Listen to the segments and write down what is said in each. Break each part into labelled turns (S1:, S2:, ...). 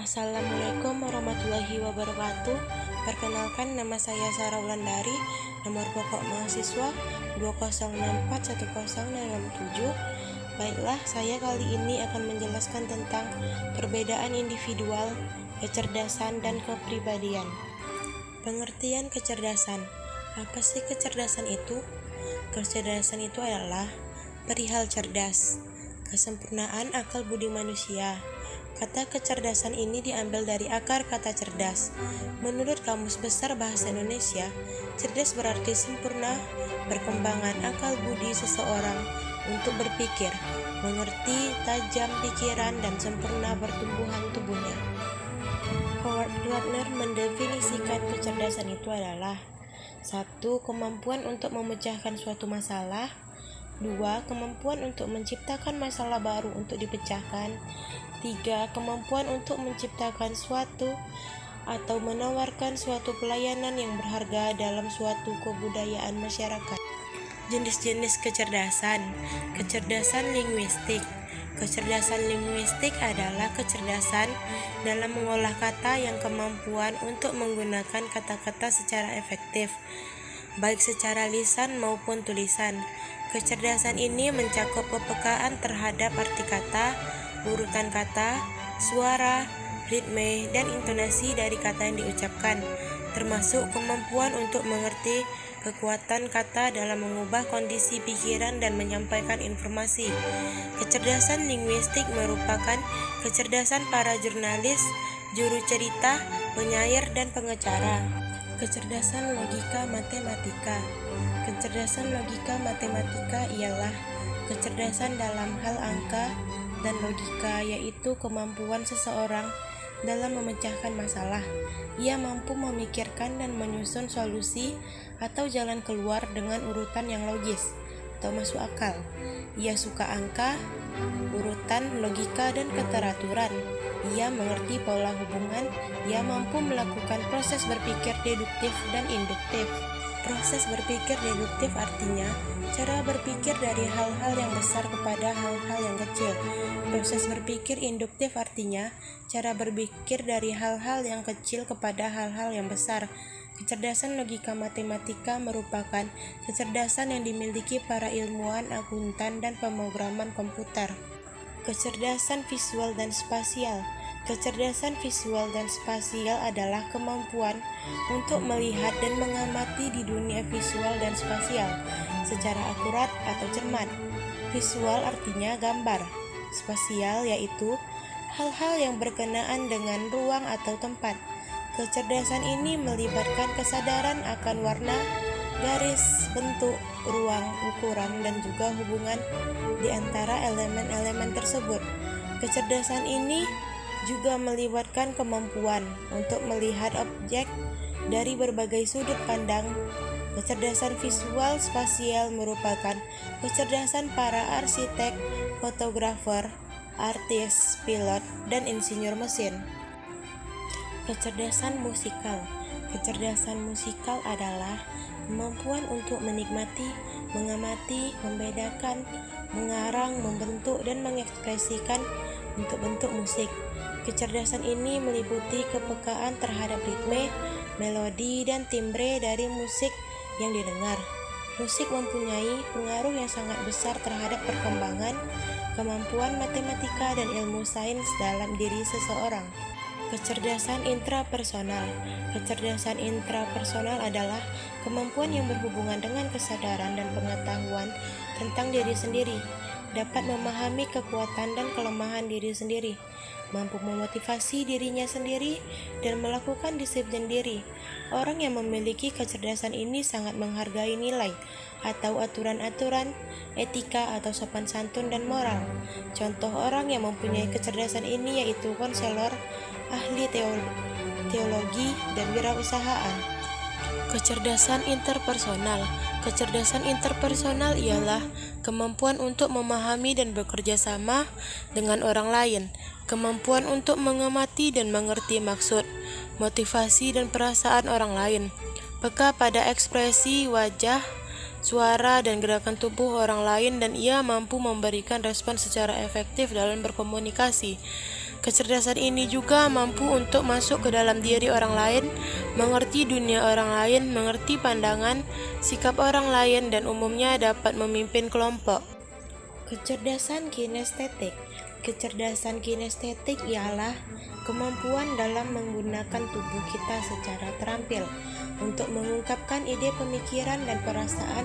S1: Assalamualaikum warahmatullahi wabarakatuh. Perkenalkan, nama saya Sarah Wulandari, nomor pokok mahasiswa 206410667. Baiklah, saya kali ini akan menjelaskan tentang perbedaan individual, kecerdasan, dan kepribadian. Pengertian kecerdasan. Apa sih kecerdasan itu? Kecerdasan itu adalah perihal cerdas, kesempurnaan akal budi manusia. Kata kecerdasan ini diambil dari akar kata cerdas. Menurut Kamus Besar Bahasa Indonesia, cerdas berarti sempurna perkembangan akal budi seseorang untuk berpikir, mengerti, tajam pikiran, dan sempurna pertumbuhan tubuhnya. Howard Gardner mendefinisikan kecerdasan itu adalah 1. Kemampuan untuk memecahkan suatu masalah. 2. Kemampuan untuk menciptakan masalah baru untuk dipecahkan. 3. Kemampuan untuk menciptakan suatu atau menawarkan suatu pelayanan yang berharga dalam suatu kebudayaan masyarakat. Jenis-jenis kecerdasan. Kecerdasan linguistik. Kecerdasan linguistik adalah kecerdasan dalam mengolah kata yang kemampuan untuk menggunakan kata-kata secara efektif, baik secara lisan maupun tulisan. Kecerdasan ini mencakup kepekaan terhadap arti kata, urutan kata, suara, ritme, dan intonasi dari kata yang diucapkan, termasuk kemampuan untuk mengerti kekuatan kata dalam mengubah kondisi pikiran dan menyampaikan informasi. Kecerdasan linguistik merupakan kecerdasan para jurnalis, juru cerita, penyair, dan pengacara. Kecerdasan logika matematika. Kecerdasan logika matematika ialah kecerdasan dalam hal angka dan logika, yaitu kemampuan seseorang dalam memecahkan masalah. Ia mampu memikirkan dan menyusun solusi atau jalan keluar dengan urutan yang logis atau masuk akal. Ia suka angka, urutan, logika, dan keteraturan. Ia mengerti pola hubungan. Ia mampu melakukan proses berpikir deduktif dan induktif. Proses berpikir deduktif artinya cara berpikir dari hal-hal yang besar kepada hal-hal yang kecil. Proses berpikir induktif artinya cara berpikir dari hal-hal yang kecil kepada hal-hal yang besar. Kecerdasan logika matematika merupakan kecerdasan yang dimiliki para ilmuwan akuntan dan pemrograman komputer. Kecerdasan visual dan spasial. Kecerdasan visual dan spasial adalah kemampuan untuk melihat dan mengamati di dunia visual dan spasial secara akurat atau cermat. Visual artinya gambar, spasial yaitu hal-hal yang berkenaan dengan ruang atau tempat. Kecerdasan ini melibatkan kesadaran akan warna, garis, bentuk, ruang, ukuran, dan juga hubungan di antara elemen-elemen tersebut. Kecerdasan ini juga melibatkan kemampuan untuk melihat objek dari berbagai sudut pandang. Kecerdasan visual spasial merupakan kecerdasan para arsitek, fotografer, artis, pilot, dan insinyur mesin. Kecerdasan musikal. Kecerdasan musikal adalah kemampuan untuk menikmati, mengamati, membedakan, mengarang, membentuk, dan mengekspresikan bentuk-bentuk musik. Kecerdasan ini meliputi kepekaan terhadap ritme, melodi, dan timbre dari musik yang didengar. Musik mempunyai pengaruh yang sangat besar terhadap perkembangan, kemampuan matematika, dan ilmu sains dalam diri seseorang. Kecerdasan intrapersonal. Kecerdasan intrapersonal adalah kemampuan yang berhubungan dengan kesadaran dan pengetahuan tentang diri sendiri, dapat memahami kekuatan dan kelemahan diri sendiri, mampu memotivasi dirinya sendiri, dan melakukan disiplin diri. Orang yang memiliki kecerdasan ini sangat menghargai nilai atau aturan-aturan, etika atau sopan santun dan moral. Contoh orang yang mempunyai kecerdasan ini yaitu konselor, ahli teologi, dan wirausahaan. Kecerdasan interpersonal. Kecerdasan interpersonal ialah kemampuan untuk memahami dan bekerja sama dengan orang lain, kemampuan untuk mengamati dan mengerti maksud, motivasi, dan perasaan orang lain, peka pada ekspresi wajah, suara, dan gerakan tubuh orang lain, dan ia mampu memberikan respon secara efektif dalam berkomunikasi. Kecerdasan ini juga mampu untuk masuk ke dalam diri orang lain, mengerti dunia orang lain, mengerti pandangan, sikap orang lain, dan umumnya dapat memimpin kelompok. Kecerdasan kinestetik. Kecerdasan kinestetik ialah kemampuan dalam menggunakan tubuh kita secara terampil untuk mengungkapkan ide, pemikiran, dan perasaan.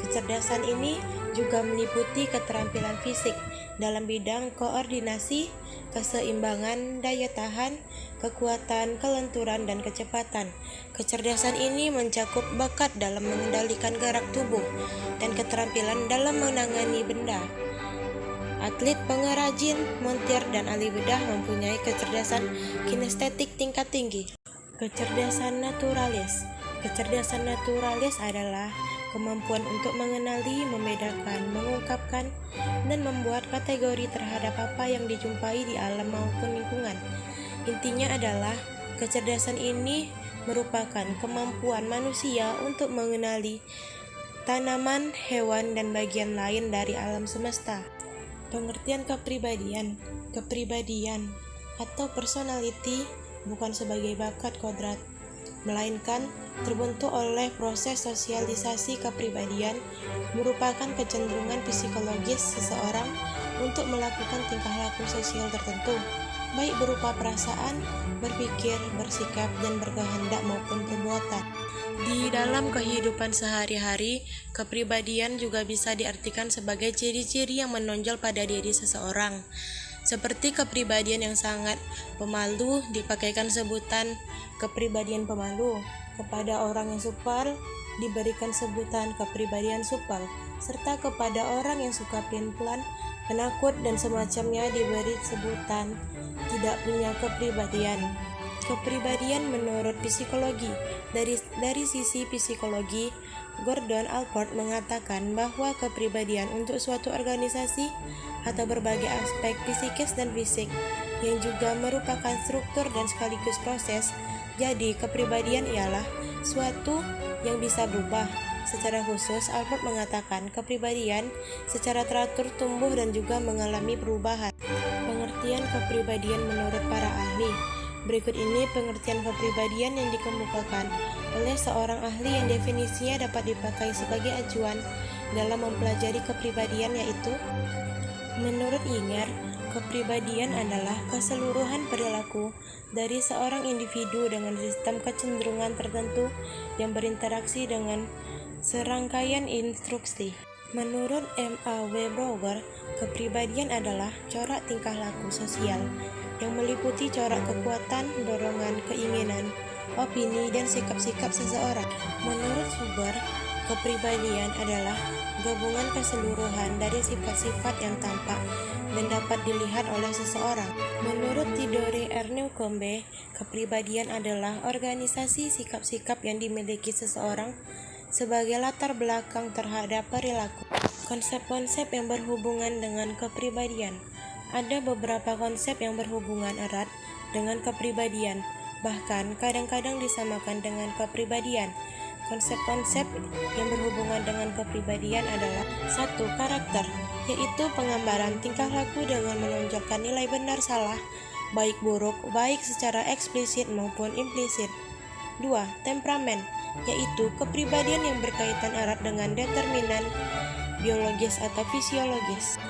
S1: Kecerdasan ini juga meliputi keterampilan fisik dalam bidang koordinasi, keseimbangan, daya tahan, kekuatan, kelenturan, dan kecepatan. Kecerdasan ini mencakup bakat dalam mengendalikan gerak tubuh dan keterampilan dalam menangani benda. Atlet, pengrajin, montir, dan ahli bedah mempunyai kecerdasan kinestetik tingkat tinggi. Kecerdasan naturalis. Kecerdasan naturalis adalah kemampuan untuk mengenali, membedakan, mengungkapkan, dan membuat kategori terhadap apa yang dijumpai di alam maupun lingkungan. Intinya adalah kecerdasan ini merupakan kemampuan manusia untuk mengenali tanaman, hewan, dan bagian lain dari alam semesta. Pengertian kepribadian. Kepribadian atau personality bukan sebagai bakat kodrat, melainkan terbentuk oleh proses sosialisasi. Kepribadian merupakan kecenderungan psikologis seseorang untuk melakukan tingkah laku sosial tertentu, baik berupa perasaan, berpikir, bersikap, dan berkehendak maupun perbuatan. Di dalam kehidupan sehari-hari, kepribadian juga bisa diartikan sebagai ciri-ciri yang menonjol pada diri seseorang. Seperti kepribadian yang sangat pemalu dipakaikan sebutan kepribadian pemalu. Kepada orang yang supel diberikan sebutan kepribadian supel, serta kepada orang yang suka pelin-pelan, penakut, dan semacamnya diberi sebutan tidak punya kepribadian. Kepribadian menurut psikologi. Dari sisi psikologi, Gordon Allport mengatakan bahwa kepribadian untuk suatu organisasi atau berbagai aspek psikis dan fisik yang juga merupakan struktur dan sekaligus proses. Jadi, kepribadian ialah suatu yang bisa berubah. Secara khusus, Allport mengatakan kepribadian secara teratur tumbuh dan juga mengalami perubahan. Pengertian kepribadian menurut para ahli. Berikut ini pengertian kepribadian yang dikemukakan oleh seorang ahli yang definisinya dapat dipakai sebagai acuan dalam mempelajari kepribadian, yaitu: menurut Inger, kepribadian adalah keseluruhan perilaku dari seorang individu dengan sistem kecenderungan tertentu yang berinteraksi dengan serangkaian instruksi. Menurut M.A.W. Brauer, kepribadian adalah corak tingkah laku sosial yang meliputi corak kekuatan, dorongan, keinginan, opini, dan sikap-sikap seseorang. Menurut Huber, kepribadian adalah gabungan keseluruhan dari sifat-sifat yang tampak dan dapat dilihat oleh seseorang. Menurut Theodore Erneukombe, kepribadian adalah organisasi sikap-sikap yang dimiliki seseorang sebagai latar belakang terhadap perilaku. Konsep-konsep yang berhubungan dengan kepribadian. Ada beberapa konsep yang berhubungan erat dengan kepribadian, bahkan kadang-kadang disamakan dengan kepribadian. Konsep-konsep yang berhubungan dengan kepribadian adalah: 1. Karakter, yaitu penggambaran tingkah laku dengan menonjolkan nilai benar salah, baik buruk, baik secara eksplisit maupun implisit. 2. Temperamen, yaitu kepribadian yang berkaitan erat dengan determinan biologis atau fisiologis.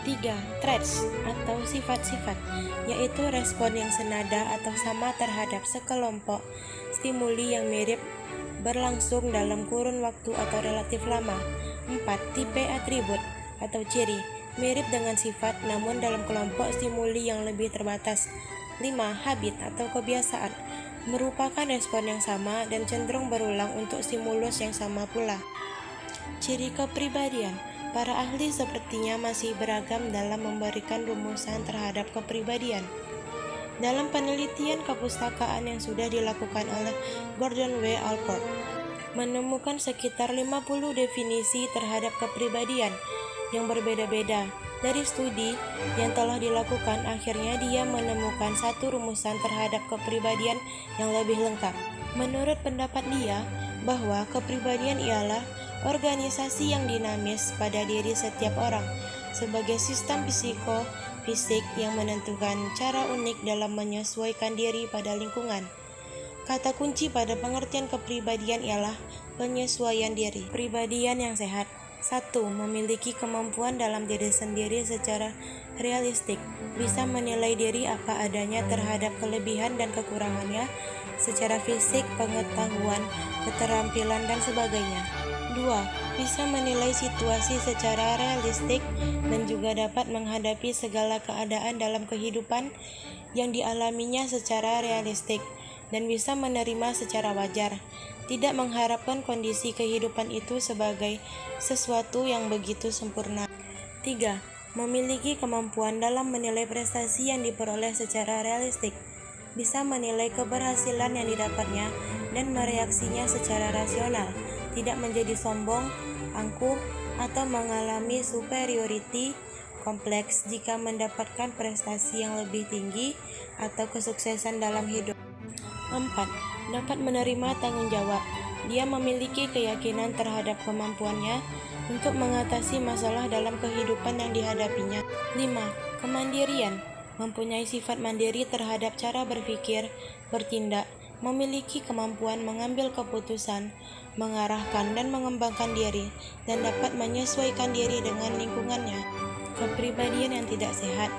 S1: 3. Traits atau sifat-sifat, yaitu respon yang senada atau sama terhadap sekelompok stimuli yang mirip berlangsung dalam kurun waktu atau relatif lama. 4. Tipe atribut atau ciri, mirip dengan sifat namun dalam kelompok stimuli yang lebih terbatas. 5. Habit atau kebiasaan, merupakan respon yang sama dan cenderung berulang untuk stimulus yang sama pula. Ciri kepribadian. Para ahli sepertinya masih beragam dalam memberikan rumusan terhadap kepribadian. Dalam penelitian kepustakaan yang sudah dilakukan oleh Gordon W. Allport, menemukan sekitar 50 definisi terhadap kepribadian yang berbeda-beda. Dari studi yang telah dilakukan, akhirnya dia menemukan satu rumusan terhadap kepribadian yang lebih lengkap. Menurut pendapat dia, bahwa kepribadian ialah organisasi yang dinamis pada diri setiap orang sebagai sistem fisik yang menentukan cara unik dalam menyesuaikan diri pada lingkungan. Kata kunci pada pengertian kepribadian ialah penyesuaian diri. Kepribadian yang sehat. 1. Memiliki kemampuan dalam diri sendiri secara realistik, bisa menilai diri apa adanya terhadap kelebihan dan kekurangannya secara fisik, pengetahuan, keterampilan, dan sebagainya. 2. Bisa menilai situasi secara realistik dan juga dapat menghadapi segala keadaan dalam kehidupan yang dialaminya secara realistik dan bisa menerima secara wajar, tidak mengharapkan kondisi kehidupan itu sebagai sesuatu yang begitu sempurna. 3. Memiliki kemampuan dalam menilai prestasi yang diperoleh secara realistik, bisa menilai keberhasilan yang didapatnya dan mereaksinya secara rasional, tidak menjadi sombong, angkuh, atau mengalami superiority kompleks jika mendapatkan prestasi yang lebih tinggi atau kesuksesan dalam hidup. 4. Dapat menerima tanggung jawab. Dia memiliki keyakinan terhadap kemampuannya untuk mengatasi masalah dalam kehidupan yang dihadapinya. 5. Kemandirian. Mempunyai sifat mandiri terhadap cara berpikir, bertindak, memiliki kemampuan mengambil keputusan, mengarahkan dan mengembangkan diri, dan dapat menyesuaikan diri dengan lingkungannya. Kepribadian yang tidak sehat.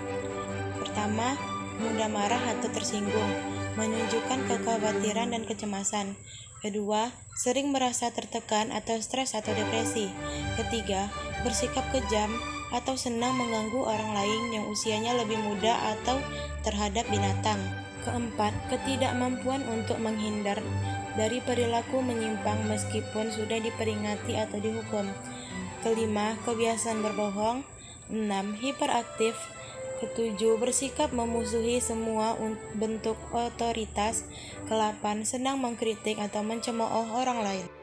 S1: Pertama, mudah marah atau tersinggung, menunjukkan kekhawatiran dan kecemasan. Kedua, sering merasa tertekan atau stres atau depresi. Ketiga, bersikap kejam atau senang mengganggu orang lain yang usianya lebih muda atau terhadap binatang. Keempat, ketidakmampuan untuk menghindar dari perilaku menyimpang meskipun sudah diperingati atau dihukum. Kelima, kebiasaan berbohong. 6. Hiperaktif. Ketujuh, bersikap memusuhi semua bentuk otoritas. Ke-8, senang mengkritik atau mencemooh orang lain.